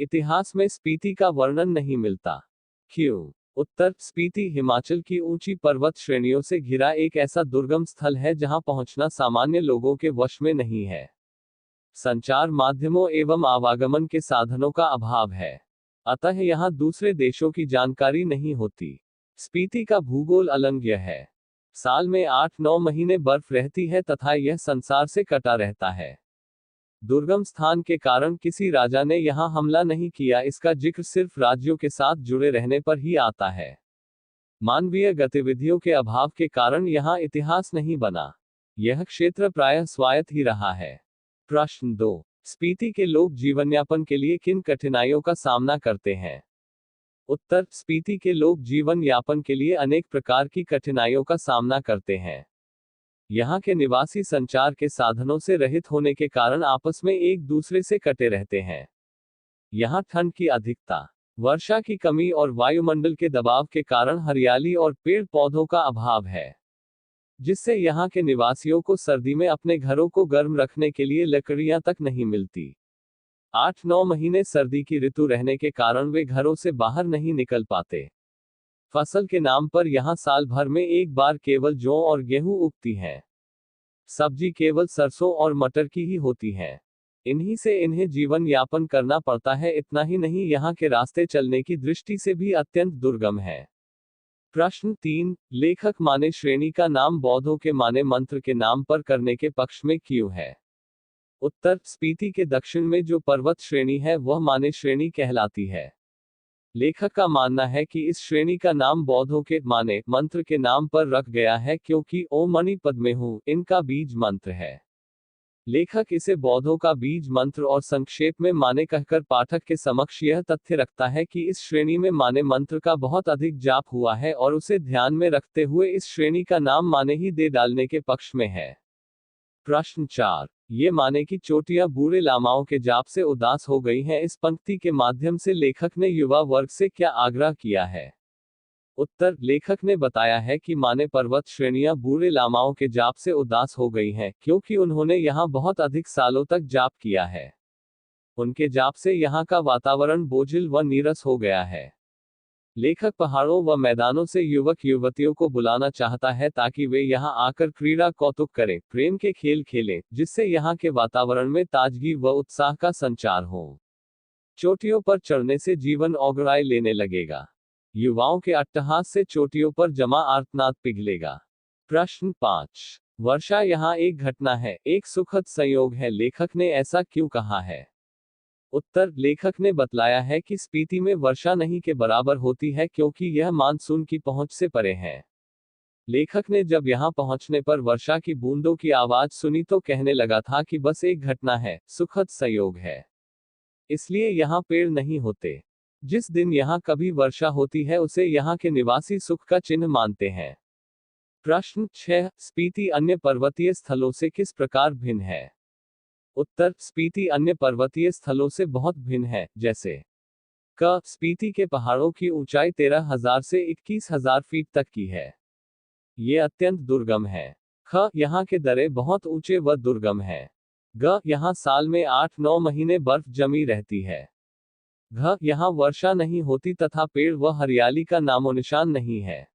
इतिहास में स्पीति का वर्णन नहीं मिलता। क्यों? उत्तर, स्पीति हिमाचल की ऊंची पर्वत श्रेणियों से घिरा एक ऐसा दुर्गम स्थल है जहां पहुंचना सामान्य लोगों के वश में नहीं है। संचार माध्यमों एवं आवागमन के साधनों का अभाव है, अतः यहां दूसरे देशों की जानकारी नहीं होती। स्पीति का भूगोल अलंघ्य है। साल में 8-9 महीने बर्फ रहती है तथा यह संसार से कटा रहता है। दुर्गम स्थान के कारण किसी राजा ने यहां हमला नहीं किया, इसका जिक्र सिर्फ राज्यों के साथ जुड़े रहने पर ही आता है। मानवीय गतिविधियों के अभाव के कारण यहां इतिहास नहीं बना। यह क्षेत्र प्रायः स्वायत्त ही रहा है। प्रश्न 2, स्पीति के लोग जीवनयापन के लिए किन कठिनाइयों का सामना करते हैं? उत्तर, स्पीति के लोग जीवन यापन के लिए अनेक प्रकार की कठिनाइयों का सामना करते हैं। यहाँ के निवासी संचार के साधनों से रहित होने के कारण आपस में एक दूसरे से कटे रहते हैं। यहाँ ठंड की अधिकता, वर्षा की कमी और वायुमंडल के दबाव के कारण हरियाली और पेड़ पौधों का अभाव है, जिससे यहाँ के निवासियों को सर्दी में अपने घरों को गर्म रखने के लिए लकड़ियां तक नहीं मिलती। 8-9 महीने सर्दी की ऋतु रहने के कारण वे घरों से बाहर नहीं निकल पाते। फसल के नाम पर यहाँ साल भर में एक बार केवल जौ और गेहूं उगती है। सब्जी केवल सरसों और मटर की ही होती है। इन्हीं से इन्हें जीवन यापन करना पड़ता है। इतना ही नहीं, यहाँ के रास्ते चलने की दृष्टि से भी अत्यंत दुर्गम है। प्रश्न 3, लेखक माने श्रेणी का नाम बौद्धों के माने मंत्र के नाम पर करने के पक्ष में क्यों है? उत्तर, स्पीति के दक्षिण में जो पर्वत श्रेणी है वह माने श्रेणी कहलाती है। लेखक का मानना है कि इस श्रेणी का नाम बौद्धों के माने मंत्र के नाम पर रख गया है क्योंकि ओम मणि पद्मे हूं इनका बीज मंत्र है। लेखक इसे बौद्धों का बीज मंत्र और संक्षेप में माने कहकर पाठक के समक्ष यह तथ्य रखता है कि इस श्रेणी में माने मंत्र का बहुत अधिक जाप हुआ है और उसे ध्यान में रखते हुए इस श्रेणी का नाम माने ही दे डालने के पक्ष में है। प्रश्न 4, ये माने की चोटियां बूढ़े लामाओं के जाप से उदास हो गई हैं, इस पंक्ति के माध्यम से लेखक ने युवा वर्ग से क्या आग्रह किया है? उत्तर, लेखक ने बताया है कि माने पर्वत श्रेणियां बूढ़े लामाओं के जाप से उदास हो गई हैं क्योंकि उन्होंने यहाँ बहुत अधिक सालों तक जाप किया है। उनके जाप से यहाँ का वातावरण बोझिल व नीरस हो गया है। लेखक पहाड़ों व मैदानों से युवक युवतियों को बुलाना चाहता है ताकि वे यहाँ आकर क्रीड़ा कौतुक करें, प्रेम के खेल खेलें, जिससे यहाँ के वातावरण में ताजगी व उत्साह का संचार हो। चोटियों पर चढ़ने से जीवन औगराय लेने लगेगा। युवाओं के अट्टहास से चोटियों पर जमा आर्तनाद पिघलेगा। प्रश्न 5, वर्षा यहाँ एक घटना है, एक सुखद संयोग है, लेखक ने ऐसा क्यों कहा है? उत्तर, लेखक ने बतलाया है कि स्पीति में वर्षा नहीं के बराबर होती है क्योंकि यह मानसून की पहुंच से परे है। लेखक ने जब यहां पहुंचने पर वर्षा की बूंदों की आवाज सुनी तो कहने लगा था कि बस एक घटना है, सुखद संयोग है, इसलिए यहां पेड़ नहीं होते। जिस दिन यहां कभी वर्षा होती है उसे यहां के निवासी सुख का चिन्ह मानते हैं। प्रश्न 6, स्पीति अन्य पर्वतीय स्थलों से किस प्रकार भिन्न है? उत्तर, स्पीति अन्य पर्वतीय स्थलों से बहुत भिन्न है, जैसे क, स्पीति के पहाड़ों की ऊंचाई 13,000 से 21,000 फीट तक की है। ये अत्यंत दुर्गम है। ख, यहाँ के दर्रे बहुत ऊंचे व दुर्गम है। ग, यहाँ साल में 8-9 महीने बर्फ जमी रहती है। घ, यहाँ वर्षा नहीं होती तथा पेड़ व हरियाली का नामोनिशान नहीं है।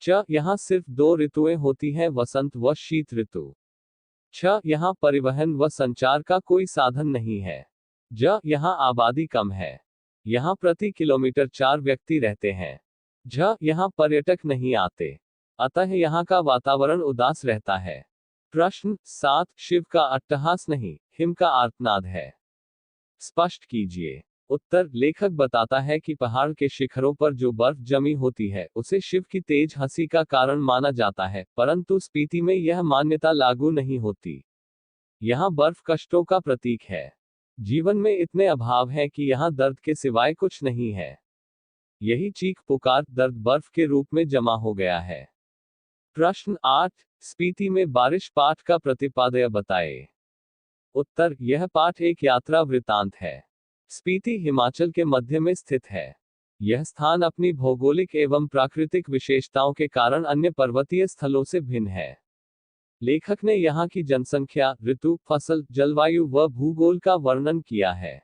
च, यहाँ सिर्फ 2 ऋतुएं होती हैं, वसंत व शीत ऋतु। छ, यहाँ परिवहन व संचार का कोई साधन नहीं है। ज, यहाँ आबादी कम है। यहाँ प्रति किलोमीटर 4 व्यक्ति रहते हैं। झ, यहाँ पर्यटक नहीं आते, अतः यहाँ का वातावरण उदास रहता है। प्रश्न 7, शिव का अट्टहास नहीं, हिम का आर्तनाद है, स्पष्ट कीजिए। उत्तर, लेखक बताता है कि पहाड़ के शिखरों पर जो बर्फ जमी होती है उसे शिव की तेज हंसी का कारण माना जाता है, परंतु स्पीति में यह मान्यता लागू नहीं होती। यहाँ बर्फ कष्टों का प्रतीक है। जीवन में इतने अभाव हैं कि यहाँ दर्द के सिवाय कुछ नहीं है। यही चीख पुकार दर्द बर्फ के रूप में जमा हो गया है। प्रश्न 8, स्पीति में बारिश पाठ का प्रतिपादय बताएं। उत्तर, यह पाठ एक यात्रा वृतांत है। स्पीति हिमाचल के मध्य में स्थित है। यह स्थान अपनी भौगोलिक एवं प्राकृतिक विशेषताओं के कारण अन्य पर्वतीय स्थलों से भिन्न है। लेखक ने यहाँ की जनसंख्या, ऋतु, फसल, जलवायु व भूगोल का वर्णन किया है।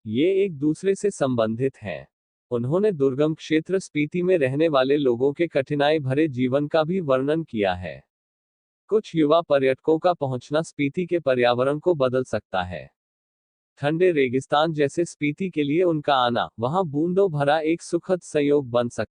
ये एक दूसरे से संबंधित हैं। उन्होंने दुर्गम क्षेत्र स्पीति में रहने वाले लोगों के कठिनाई भरे जीवन का भी वर्णन किया है। कुछ युवा पर्यटकों का पहुंचना स्पीति के पर्यावरण को बदल सकता है। ठंडे रेगिस्तान जैसे स्पीति के लिए उनका आना वहां बूंदों भरा एक सुखद संयोग बन सकता है।